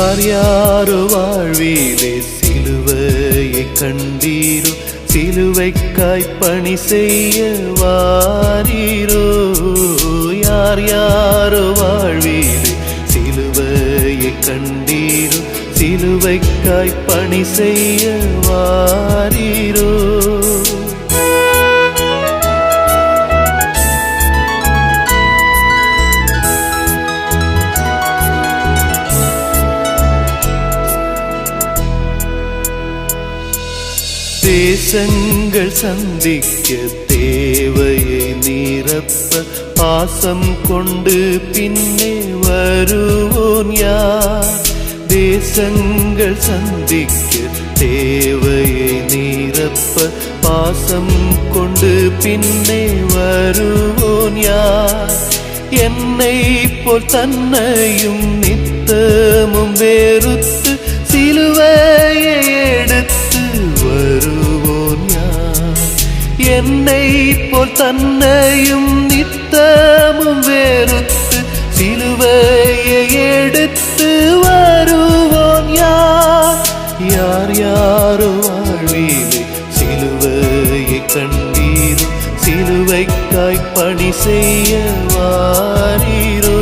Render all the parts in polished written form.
யார் யாரோ வாழ்விலே சிலுவையை கண்டீரோ, சிலுவைக்காய் பணி செய்ய வாரீரோ. யார் யாரோ வாழ்விலே சிலுவையை கண்டீரோ, சிலுவைக்காய் பணி செய்ய வாரீரோ. தேசங்கள் சந்திக்க தேவையை நிரப்ப பாசம் கொண்டு பின்னே வருவோன் யார்? தேசங்கள் சந்திக்க தேவையை நிரப்ப பாசம் கொண்டு பின்னே வருவோன் யார்? என்னை போல் தன்னையும் நித்தமும் வெறுத்து சிலுவையை எடுத்து வருவோன் யார்? என்னை போல் தன்னையும் நித்தமும் வெறுத்து சிலுவையை எடுத்து வருவோன் யார்? யார் யாரோ வாழ்விலே சிலுவையை கண்டீரோ, சிலுவைக்காய் பணி செய்ய வாரீரோ.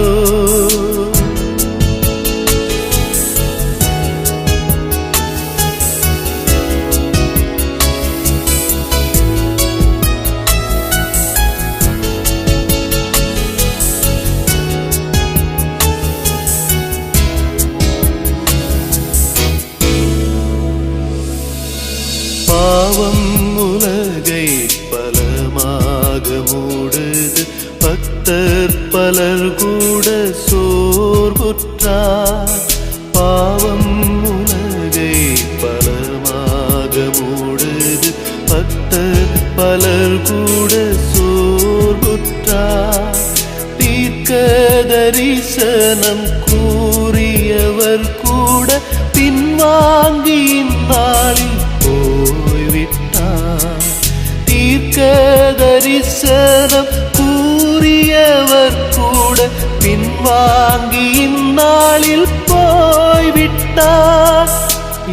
பாவம் உலகை பலமாக மூடுது, பக்தர் பலர் கூட சோர்வுற்றார். பாவம் உலகை பலமாக மூடுது, பக்தர் பலர் கூட சோர்வுற்றார். தீர்க்க தரிசனம் கூறியவர் கூட பின்வாங்கி இந்நாளில் போய்விட்டார். தீர்க்க தரிசனம் கூறியவர் கூட பின்வாங்கி இந்நாளில் போய்விட்டார்.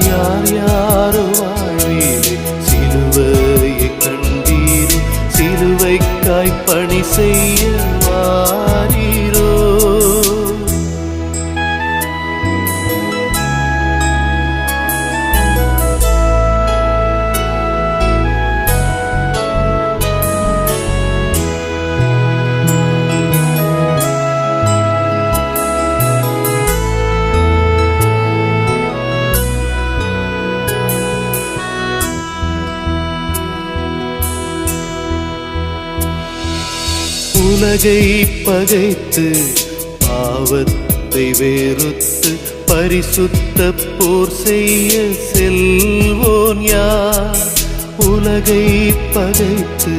யார் யாரோ வாழ்விலே சிலுவையை கண்டீரோ, சிலுவைக்காய் பணி செய்ய வாரீரோ. உலகை பகைத்து பாவத்தை வெறுத்து பரிசுத்த போர் செய்ய செல்வோன் யார்? உலகை பகைத்து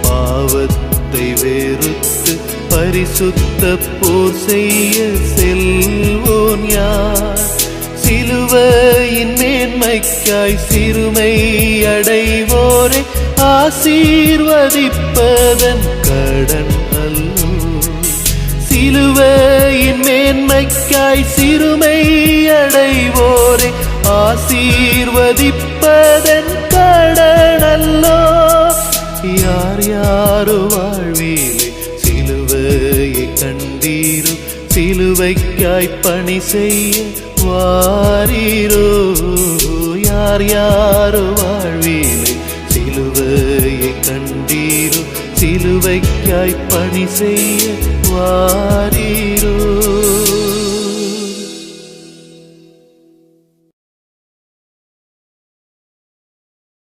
பாவத்தை வெறுத்து பரிசுத்த போர் செய்ய செல்வோன் யார்? சிலுவையின் மேன்மைக்காய் சிறுமை அடைவோரை ஆசீர்வதிப்பதன் கடன் அல்லோ. சிலுவையின் மேன்மைக்காய் சிறுமை அடைவோரை ஆசீர்வதிப்பதன் கடன் அல்லோ. யார் யாரோ வாழ்விலே சிலுவையை கண்டீரோ, சிலுவைக்காய் பணி செய்ய வாரீரோ. யார் யாரோ வாழ்விலே சிலுவையை கண்டீரோ, சிலுவைக்காய் பணி செய்ய வாரீரோ.